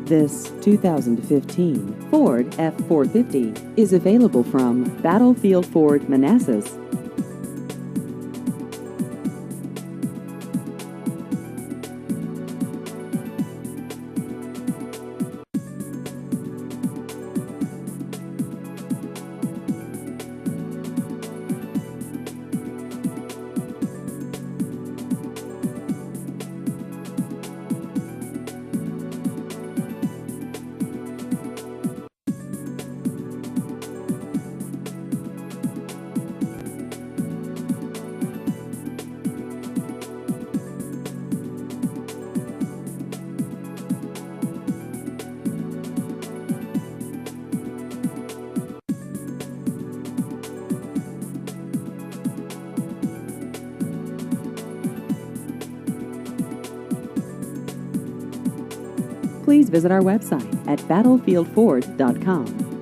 This 2015 Ford F-450 is available from Battlefield Ford, Manassas. Please visit our website at battlefieldford.com.